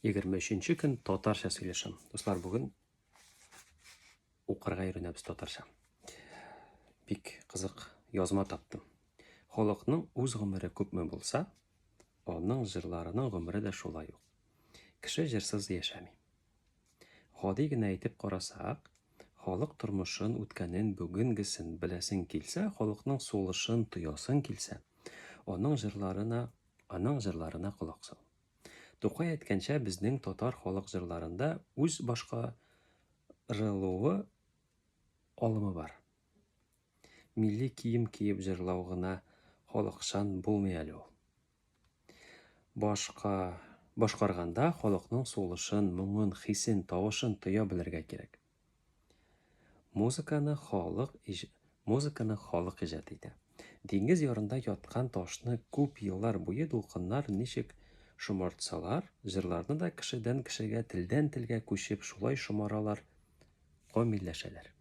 23-нче көн татарча сөйләшәм. Дуслар, бүген укырга өйрәнәбез татарча. Бик кызык язма таптым. Халыкның үз гомере күпме булса, аның җырларының гомере дә шулай ук. Кеше җырсыз яшәми. Гади генә әйтеп карасак, халык тормышын, үткәнен, бүгенгесен беләсең килсә, халыкның сулышын тоясың килсә, аның җырларына колак сал. Тукай әйткәнчә, безнең татар халык җырларында үз башкарылуы алымы бар. Милли кием киеп җырлау гына халыкчан булмый әле ул. Башкарганда халыкның сулышын, моңын, хисен, тавышын тоя белергә кирәк. Музыканы халык иҗат итә. Диңгез ярында яткан ташны күп еллар буе дулкыннар ничек шомартсалар, җырларны да кешедән кешегә, телдән телгә күчеп шулай шомаралар, камилләшәләр.